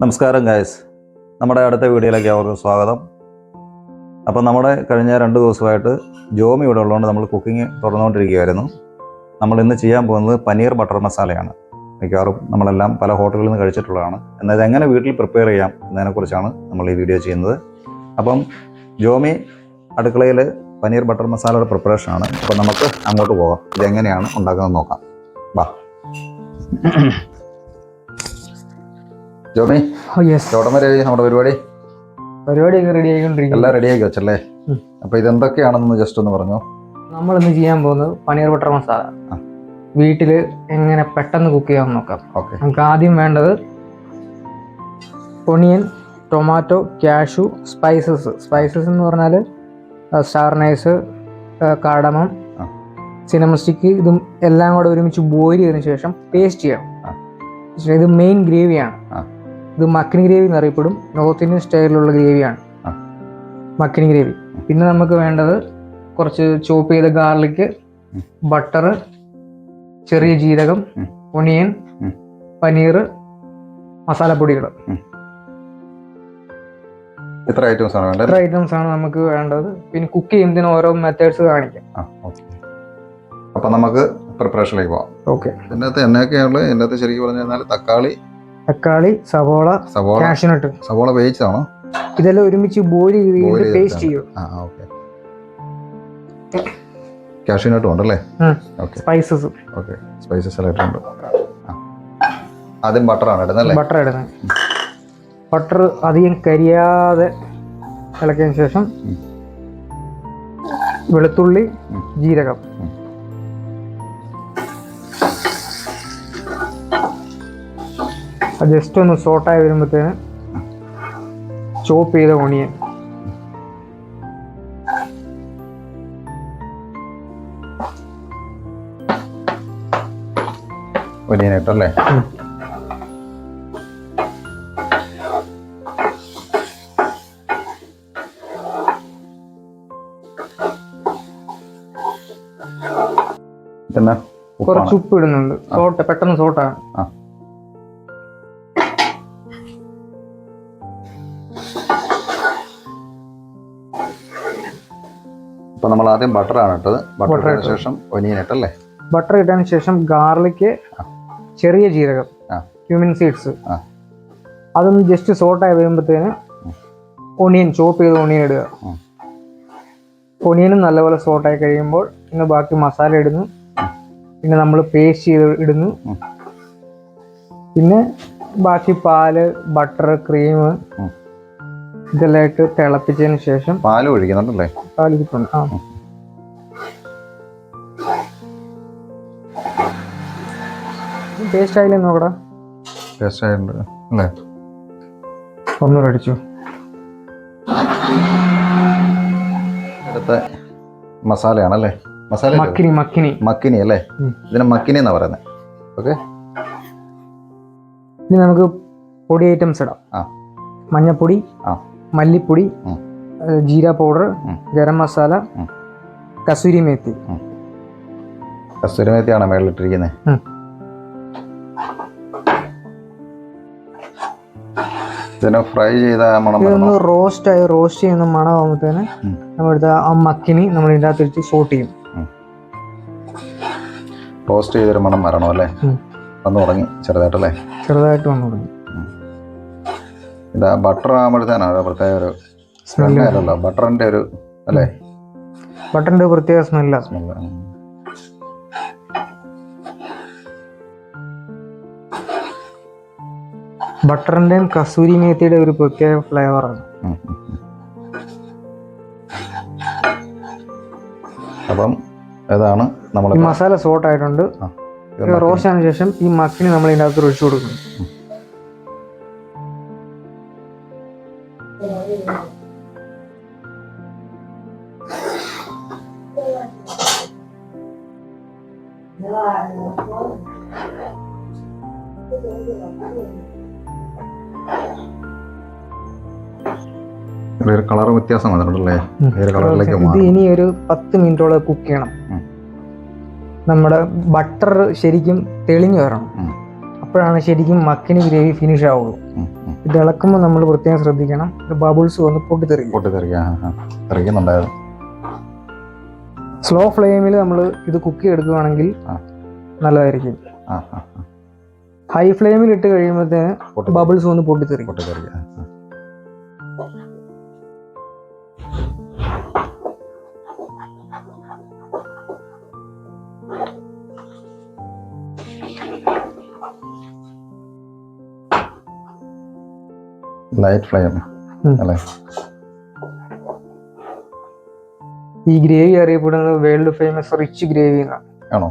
നമസ്കാരം ഗായ്സ്, നമ്മുടെ അടുത്ത വീഡിയോയിലേക്ക് അവർക്ക് സ്വാഗതം. അപ്പോൾ നമ്മുടെ കഴിഞ്ഞ 2 ദിവസമായിട്ട് ജോമി ഇവിടെ ഉള്ളതുകൊണ്ട് നമ്മൾ കുക്കിംഗ് തുടർന്നുകൊണ്ടിരിക്കുകയായിരുന്നു. നമ്മൾ ഇന്ന് ചെയ്യാൻ പോകുന്നത് പനീർ ബട്ടർ മസാലയാണ്. മിക്കവാറും നമ്മളെല്ലാം പല ഹോട്ടലുകളിൽ നിന്ന് കഴിച്ചിട്ടുള്ളതാണ്. എന്നാൽ ഇതെങ്ങനെ വീട്ടിൽ പ്രിപ്പയർ ചെയ്യാം എന്നതിനെക്കുറിച്ചാണ് നമ്മൾ ഈ വീഡിയോ ചെയ്യുന്നത്. അപ്പം ജോമി അടുക്കളയിൽ പനീർ ബട്ടർ മസാലയുടെ പ്രിപ്പറേഷനാണ്. അപ്പോൾ നമുക്ക് അങ്ങോട്ട് പോകാം. ഇതെങ്ങനെയാണ് ഉണ്ടാക്കുന്നത് നോക്കാം. വാ ജോമി, എവിടം വരെ നമ്മുടെ പരിപാടിയൊക്കെ റെഡി ആയിക്കൊണ്ടിരിക്കും. എല്ലാം റെഡി ആക്കി വെച്ചല്ലേ? അപ്പൊ ഇതെന്തൊക്കെയാണെന്ന് ജസ്റ്റ് ഒന്ന് പറഞ്ഞു. നമ്മൾ ഇന്ന് ചെയ്യാൻ പോകുന്നത് പനീർ ബട്ടർ മസാല വീട്ടില് എങ്ങനെ പെട്ടെന്ന് കുക്ക് ചെയ്യാമെന്ന് നോക്കാം. നമുക്ക് ആദ്യം വേണ്ടത് ഒണിയൻ, ടൊമാറ്റോ, കാഷ്യൂ, സ്പൈസസ് എന്ന് പറഞ്ഞാൽ star nice, cardamom, cinnamon stick, ഇതും എല്ലാം കൂടെ ഒരുമിച്ച് ബോയിൽ ചെയ്തതിനു ശേഷം പേസ്റ്റ് ചെയ്യണം. ഇത് മെയിൻ ഗ്രേവിയാണ്. ഇത് മക്കിനി ഗ്രേവി എന്നറിയപ്പെടും. നോർത്ത് ഇന്ത്യൻ സ്റ്റൈലിലുള്ള ഗ്രേവിയാണ് മക്കിനി ഗ്രേവി. പിന്നെ നമുക്ക് വേണ്ടത് കുറച്ച് ചോപ്പ് ചെയ്ത ഗാർലിക്, ബട്ടർ, ചെറിയ ജീരകം, ഒണിയൻ, പനീർ, മസാലപ്പൊടികൾ. ഇത്ര ഐറ്റംസ് ആണ് നമുക്ക് വേണ്ടത്. പിന്നെ കുക്ക് ചെയ്യുന്നതിന് ഓരോ മെത്തേഡ്സ് കാണിക്കാം. അപ്പൊ നമുക്ക് പ്രിപ്പറേഷനിലേക്ക് പോവാം. ഓക്കെ. ഇതിനകത്ത് എന്നൊക്കെയാണുള്ളത്? ഇതിനകത്ത് ശരിക്കും പറഞ്ഞു കഴിഞ്ഞാൽ തക്കാളി, സവോള, കാഷ്യൂനട്ട്. സവോള വേവിച്ചതാണോ? ഇതെല്ലാം ഒരുമിച്ച് ബോയിൽ ചെയ്ത് പേസ്റ്റ് ചെയ്യും. കാഷ്യൂനട്ടും ഉണ്ടല്ലേ? സ്പൈസസ്. ഓക്കെ, സ്പൈസസ് എല്ലാം ഇട്ടുണ്ട്. ആദ്യം ബട്ടറാണ് ഇടുന്നത്. ബട്ടർ അധികം കരിയാതെ ഇളക്കിയതിന് ശേഷം വെളുത്തുള്ളി, ജീരകം, ജസ്റ്റ് ഒന്ന് സോട്ടായി വരുമ്പോഴത്തേന് ചോപ്പ് ചെയ്ത ഒണിയൻ, ഇട്ടല്ലേ? കുറച്ച് ഉപ്പ് ഇടുന്നുണ്ട്. പെട്ടെന്ന് സോട്ടാണ്. അപ്പൊ നമ്മൾ ആദ്യം ബട്ടറാണ് ഇട്ടത്. ബട്ടറിന് ശേഷം ഒനിയൻ ഇട്ടല്ലേ? ബട്ടർ ഇട്ടതിന് ശേഷം ഗാർലിക്, ചെറിയ ജീരകം, ക്യൂമിൻ സീഡ്സ്, അതൊന്ന് ജസ്റ്റ് സോട്ടായി വരുമ്പോഴത്തേന് ഒണിയൻ, ചോപ്പ് ചെയ്ത് ഒണിയൻ ഇടുക. ഒണിയനും നല്ലപോലെ സോട്ടായി കഴിയുമ്പോൾ പിന്നെ ബാക്കി മസാല ഇടുന്നു. പിന്നെ നമ്മൾ പേസ്റ്റ് ചെയ്ത് ഇടുന്നു. പിന്നെ ബാക്കി പാല്, ബട്ടർ, ക്രീം ഇതെല്ലാം ഇട്ട് തിളപ്പിച്ചതിന് ശേഷം പാല് ഒഴിക്കുന്നുണ്ടല്ലേ? പാലിട്ടുണ്ട്. പേസ്റ്റ് ആയില്ലേ നോക്കടാ? പേസ്റ്റ് ആയിട്ടുണ്ട് അല്ലേ? ഒന്നുകൂടെ അടിച്ചു. അടുത്ത മസാലയാണല്ലേ? മസാല മക്കിനി അല്ലേ? ഇതിന് മക്കിനി എന്നാ പറയുന്നത്. ഓക്കെ. ഇനി നമുക്ക് പൊടി ഐറ്റംസ് ഇടാം. മഞ്ഞപ്പൊടി, മല്ലിപ്പൊടി, ജീര പൗഡർ, ഗരം മസാല, കസൂരി മേത്തി. കസൂരി മേത്തിയാണോ മേളിലിട്ടിരിക്കുന്നത്? ഫ്രൈ ചെയ്ത റോസ്റ്റ് ചെയ്യുന്ന മണമാകുമ്പോഴത്തേന് നമ്മളെടുത്ത ആ മക്കിനി നമ്മൾ ഇതിൻ്റെ അകത്ത് വെച്ച് സോട്ട് ചെയ്യും. റോസ്റ്റ് ചെയ്തൊരു മണം വരണോ അല്ലേ? വന്നു തുടങ്ങി ചെറുതായിട്ടല്ലേ? ചെറുതായിട്ട് വന്നു തുടങ്ങി. ഇതാ ബട്ടർ ആകുമ്പോഴത്തേനാണ് പ്രത്യേക ഒരു സ്മെല്ലല്ലോ? ബട്ടറിന്റെ ഒരു അല്ലേ? ബട്ടറിന്റെ പ്രത്യേക സ്മെല്ല. ബട്ടറിന്റെയും കസൂരി മേത്തിയുടെ ഒരു പ്രത്യേക ഫ്ലേവറാണ്. അപ്പം ഏതാണ് നമ്മൾ മസാല സോട്ട് ആയിട്ടുണ്ട്. റോസ്റ്റ് ആയതിനു ശേഷം ഈ മക്കിനി നമ്മൾ ഇതിൻ്റെ അകത്ത് ഒഴിച്ചു കൊടുക്കുന്നു. കളർ വ്യത്യാസം വന്നിട്ടുണ്ടല്ലേ? ഇത് ഇനി ഒരു 10 മിനിറ്റോളം കുക്ക് ചെയ്യണം. നമ്മുടെ ബട്ടർ ശരിക്കും തെളിഞ്ഞു വരണം. അപ്പോഴാണ് ശരിക്കും മക്കിനി ഗ്രേവി ഫിനിഷ് ആവുള്ളൂ. ഇത് ഇളക്കുമ്പോൾ നമ്മൾ പ്രത്യേകം ശ്രദ്ധിക്കണം, ബബിൾസ് വന്ന് പൊട്ടിത്തെറിക്കും. തെറിക്കുന്നുണ്ടായിരുന്നു. സ്ലോ ഫ്ലെയിമിൽ നമ്മൾ ഇത് കുക്ക് ചെയ്തെടുക്കുകയാണെങ്കിൽ നല്ലതായിരിക്കും. ഹൈ ഫ്ലെയിമിൽ ഇട്ട് കഴിയുമ്പോഴത്തേന് ബബിൾസ് വന്ന് പൊട്ടിത്തെറിക്കും. ലൈറ്റ് ഫ്ലെയിം അല്ലേ? ഈ ഗ്രേവി അറിയപ്പെടുന്നത് വേൾഡ് ഫേമസ് റിച്ച് ഗ്രേവി എന്നാണ്. ആണോ?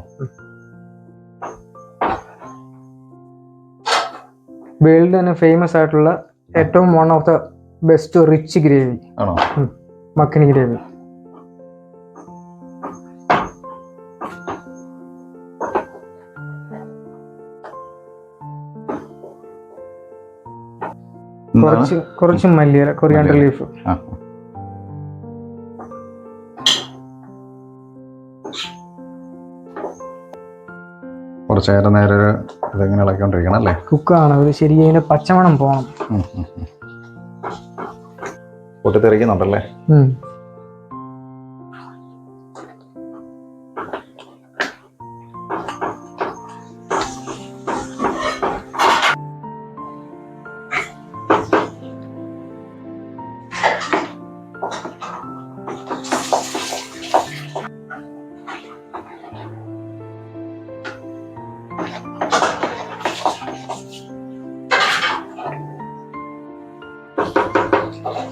വേൾഡ് തന്നെ ഫേമസ് ആയിട്ടുള്ള ഏറ്റവും one of the best rich gravy ആണോ? മഖനി ഗ്രേവി. കുറച്ച് മല്ലിയില, കൊറിയാണ്ടർ ലീഫ്. കുറച്ച് നേരം ഇതെങ്ങനെ ഇളക്കിക്കൊണ്ടിരിക്കണം അല്ലേ? കുക്കാണ് അത്, ശരിക്കും അതിന്റെ പച്ചമണം പോകണം. പൊട്ടിത്തെറിക്കുന്നുണ്ടല്ലേ?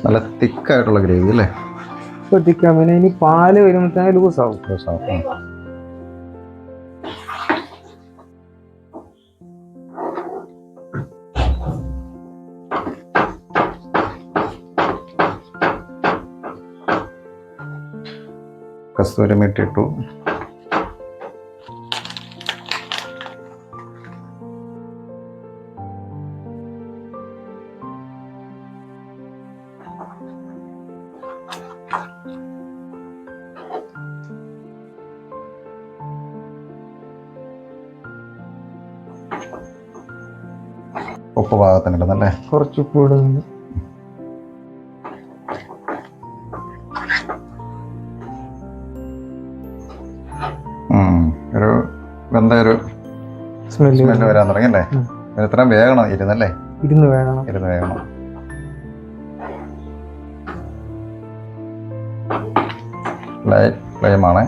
നല്ല തിക്കായിട്ടുള്ള ഗ്രേവി അല്ലേ? തിക്കാ. പിന്നെ ഇനി പാല് വരുമ്പോഴത്തേന് ലൂസാവും. കസ്തൂരി മേത്തി ഇട്ടു. ഉപ്പ് പാകത്തിന് ഇടുന്നല്ലേ? കുറച്ച് ഉപ്പ് ഇടുന്നു. ഒരു വെന്ത ഒരു സ്മെല്ല് വരാൻ തുടങ്ങിയല്ലേ? ഇത്രയും വേഗണം ഇരുന്നല്ലേ? ഇരുന്ന് വേഗണം. ലൈറ്റ് ഫ്ലെയിമാണ്.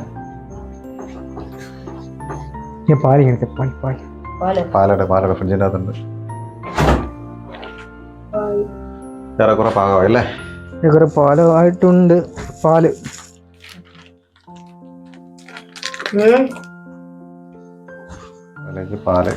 പാലയുടെ ഫ്രിഡ്ജിൻ്റെ അകത്തുണ്ട്. ഏറെക്കുറെ പാകമായി അല്ലേ? ഏറെ പാലമായിട്ടുണ്ട്. പാല് പാല്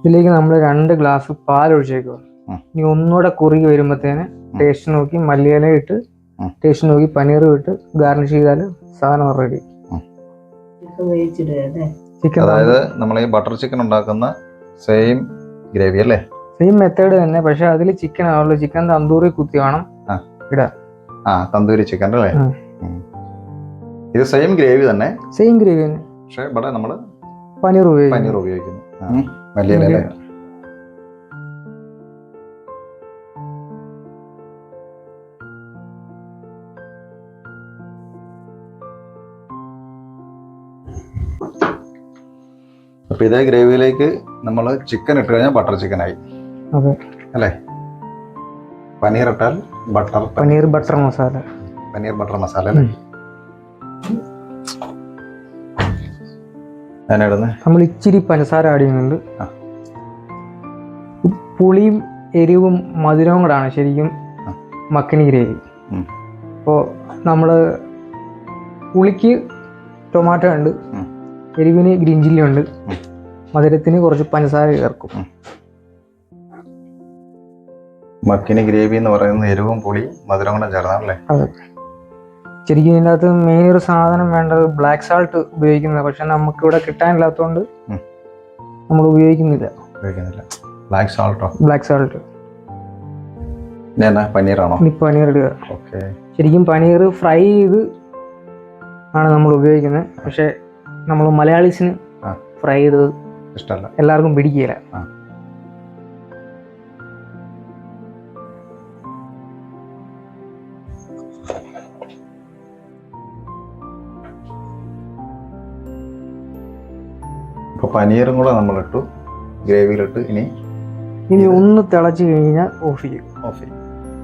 ഇതിലേക്ക് നമ്മൾ 2 ഗ്ലാസ് പാൽ ഒഴിച്ചേക്കുക. ഇനി ഒന്നുകൂടെ കുറുകി വരുമ്പോഴത്തേന് ടേസ്റ്റ് നോക്കി മല്ലിയില ഇട്ട്, ടേസ്റ്റ് നോക്കി പനീർ ഇട്ട് ഗാർണിഷ് ചെയ്താൽ സാധനം റെഡി. ചിക്കൻ, അതായത് നമ്മൾ ഈ ബട്ടർ ചിക്കൻ ഉണ്ടാക്കുന്ന സെയിം ഗ്രേവി അല്ലേ? സെയിം മെത്തേഡ് തന്നെ, പക്ഷെ അതിൽ ചിക്കൻ ആവുള്ളൂ. ചിക്കൻ തന്തൂറി കുത്തി വേണം ഇടാൻ. തന്തൂരി ചിക്കൻ അല്ലേ? ഇത് സെയിം ഗ്രേവി തന്നെ, പക്ഷെ ഇവിടെ നമ്മള് പനീർ ഉപയോഗിക്കുന്നു. മല്ലിയില അല്ലേ? അപ്പൊ ഇതേ ഗ്രേവിയിലേക്ക് നമ്മൾ ചിക്കൻ ഇട്ട് കഴിഞ്ഞാൽ ബട്ടർ ചിക്കനായി അല്ലേ? പനീർ ഇട്ടാൽ പനീർ ബട്ടർ മസാല അല്ലേ? നമ്മൾ ഇച്ചിരി പഞ്ചസാര ആഡ് ചെയ്യുന്നുണ്ട്. പുളിയും എരിവും മധുരവും കൂടാണ് ശരിക്കും മഖനി ഗ്രേവി. അപ്പോൾ നമ്മൾ പുളിക്ക് ടൊമാറ്റോ ഉണ്ട്, എരിവിന് ഗ്രീൻ ചില്ലി ഉണ്ട്, മധുരത്തിന് കുറച്ച് പഞ്ചസാര ചേർക്കും. മഖനി ഗ്രേവി എന്ന് പറയുന്നത് എരിവും പുളി മധുരം കൂടെ ചേർന്നാണല്ലേ? അതെ. ശരിക്കും ഇതിൻ്റെ അകത്ത് മെയിൻ ഒരു സാധനം വേണ്ടത് ബ്ലാക്ക് സാൾട്ട് ഉപയോഗിക്കുന്നത്. പക്ഷെ നമുക്കിവിടെ കിട്ടാനില്ലാത്തതുകൊണ്ട് നമ്മൾ ഉപയോഗിക്കുന്നില്ല. ബ്ലാക്ക് സാൾട്ടോ? Black salt. പനീറാണോ? ഇനി പനീർ ഇടുക. ഓക്കെ. ശരിക്കും പനീർ ഫ്രൈ ചെയ്ത് ആണ് നമ്മൾ ഉപയോഗിക്കുന്നത്. പക്ഷെ നമ്മൾ മലയാളീസിന് ഫ്രൈ ചെയ്തത് ഇഷ്ടമല്ല, എല്ലാവർക്കും പിടിക്കില്ല. അപ്പോൾ പനീറും കൂടെ നമ്മളിട്ടു, ഗ്രേവിയിലിട്ട് ഇനി ഒന്ന് തിളച്ച് കഴിഞ്ഞാൽ ഓഫ് ചെയ്യും.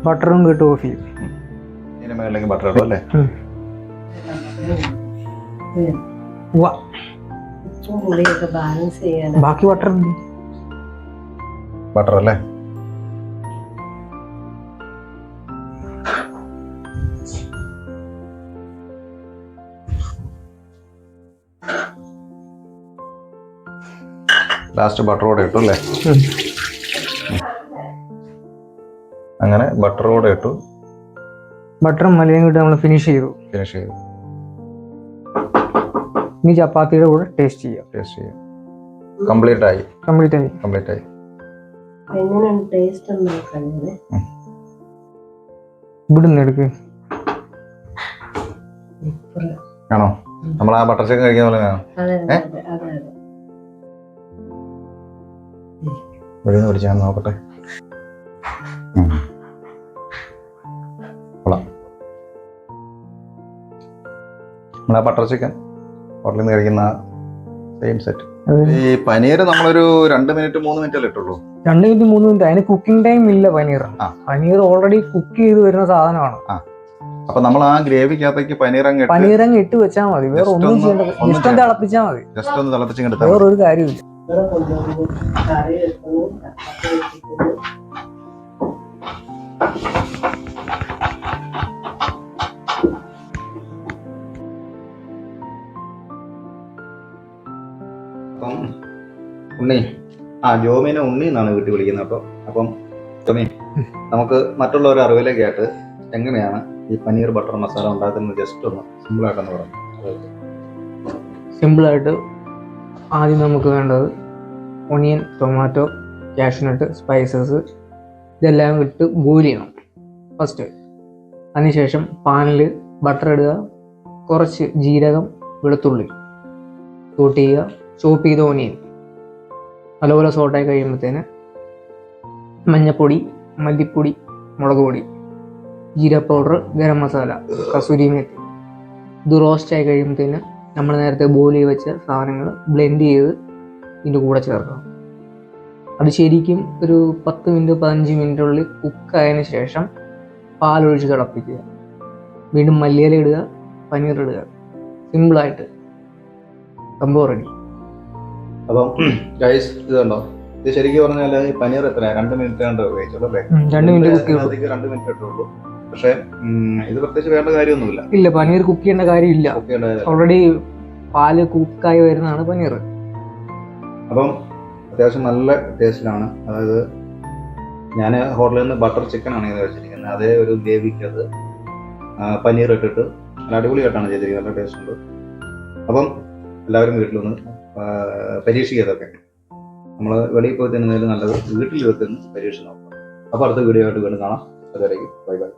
ബട്ടറും കിട്ടും, ഓഫ് ചെയ്യും. ഇതിന് മേളിലേക്ക് ബട്ടർ ഇടും അല്ലേ? ബാക്കി ബട്ടർ ഉണ്ട്. ബട്ടർ അല്ലേ? ലാസ്റ്റ് ബട്ടറോടെ ഇട്ടു അല്ലേ? അങ്ങനെ ബട്ടറോടെ ഇട്ടു, ബട്ടറും മലയും കിട്ടി നമ്മൾ ഫിനിഷ് ചെയ്തു. ഇനി ചപ്പാത്തിയുടെ കൂടെ ടേസ്റ്റ് ചെയ്യാം. കംപ്ലീറ്റ് ആയി. ഇവിടുന്ന് എടുക്ക്. ആണോ? നമ്മൾ ആ ബട്ടർ ചിക്കൻ കഴിക്കുന്ന പോലെ പിടിച്ചാൽ നോക്കട്ടെ. നമ്മളാ ബട്ടർ ചിക്കൻ ഹോട്ടലിൽ നിന്ന് കഴിക്കുന്ന സെയിം സെറ്റ്. ഈ പനീർ നമ്മളൊരു 2 മിനിറ്റ് 3 മിനിറ്റ് അല്ലേ ഇട്ടുള്ളൂ? 2 മിനിറ്റ് 3 മിനിറ്റ്. അതിന് കുക്കിംഗ് ടൈം ഇല്ല. പനീർ ഓൾറെഡി കുക്ക് ചെയ്ത് വരുന്ന സാധനമാണ്. അപ്പൊ നമ്മൾ ആ ഗ്രേവിക്കകത്തേക്ക് പനീർ അങ്ങ് ഇട്ട് വെച്ചാൽ മതി. വേറെ ഒന്നും ചെയ്യേണ്ട. ജസ്റ്റ് ഒന്ന് തിളപ്പിച്ചാൽ മതി. ജസ്റ്റ് ഒന്ന് തിളപ്പിച്ചെടുത്താൽ വേറൊരു കാര്യമില്ല. അപ്പം ഉണ്ണി, ജോമിനെ ഉണ്ണി എന്നാണ് വീട്ടിൽ വിളിക്കുന്നത് കേട്ടോ. അപ്പം ജോമി, നമുക്ക് മറ്റുള്ളവരുടെ അറിവിലേക്കായിട്ട് എങ്ങനെയാണ് ഈ പനീർ ബട്ടർ മസാല ഉണ്ടാക്കുന്നത് ജസ്റ്റ് ഒന്ന് സിമ്പിളായിട്ടൊന്ന് പറഞ്ഞു. സിമ്പിളായിട്ട് ആദ്യം നമുക്ക് വേണ്ടത് ഒണിയൻ, ടൊമാറ്റോ, കാഷ്യൂനട്ട്, സ്പൈസസ് ഇതെല്ലാം ഇട്ട് ബോയിൽ ചെയ്യണം ഫസ്റ്റ്. അതിനുശേഷം പാനിൽ ബട്ടർ ഇടുക, കുറച്ച് ജീരകം, വെളുത്തുള്ളി സോട്ട് ചെയ്യുക, ചോപ്പ് ചെയ്ത ഓനിയൻ നല്ലപോലെ സോട്ടായി കഴിയുമ്പോഴത്തേന് മഞ്ഞപ്പൊടി, മല്ലിപ്പൊടി, മുളക് പൊടി, ജീര പൗഡർ, ഗരം മസാല, കസൂരി മേത്തി ഇത് റോസ്റ്റ് ആയി കഴിയുമ്പോഴത്തേന് നമ്മൾ നേരത്തെ ബോയിൽ ചെയ്ത് വെച്ച സാധനങ്ങൾ ബ്ലെൻഡ് ചെയ്ത് ഇതിൻ്റെ കൂടെ ചേർക്കണം. അത് ശരിക്കും ഒരു 10 മിനിറ്റ് 15 മിനിറ്റിനുള്ളിൽ കുക്കായതിനു ശേഷം പാലൊഴിച്ച് തിളപ്പിക്കുക. വീണ്ടും മല്ലിയില ഇടുക, പനീർ ഇടുക. സിമ്പിളായിട്ട് സംഭവം റെഡി. അപ്പം ഗൈസ് ഇത് കണ്ടോ, ഇത് ശരിക്കും പറഞ്ഞാൽ ഈ പനീർ എത്ര 2 മിനിറ്റ് കണ്ട് ഉപയോഗിച്ചുള്ളൂ അല്ലേ? 2 മിനിറ്റ് 2 മിനിറ്റ് ഇട്ടുള്ളൂ. പക്ഷെ ഇത് പ്രത്യേകിച്ച് വേണ്ട കാര്യമൊന്നുമില്ല. ഇല്ല, പനീർ കുക്ക് ചെയ്യേണ്ട കാര്യമില്ല. ഓൾറെഡി പാല് കുക്കായി വരുന്നതാണ് പനീർ. അപ്പം അത്യാവശ്യം നല്ല ടേസ്റ്റിലാണ്. അതായത് ഞാൻ ഹോട്ടലിൽ നിന്ന് ബട്ടർ ചിക്കനാണ് ഇത് വെച്ചിരിക്കുന്നത്. അതേ ഒരു ഗ്രേവിക്ക് അത് പനീർ ഇട്ടിട്ട് നല്ല അടിപൊളിയായിട്ടാണ് ചെയ്തിരിക്കുന്നത്. നല്ല ടേസ്റ്റ് ഉണ്ട്. അപ്പം എല്ലാവരും വീട്ടിലൊന്ന് പരീക്ഷിക്കാതൊക്കെ. നമ്മൾ വെളിയിൽ പോയി തിന്നുന്നതിൽ നല്ലത് വീട്ടിൽ വെക്കുന്ന പരീക്ഷ നോക്കാം. അപ്പോൾ അടുത്ത വീഡിയോ ആയിട്ട് വീണ്ടും കാണാം. അതുവരേക്കും ബൈ ബൈ.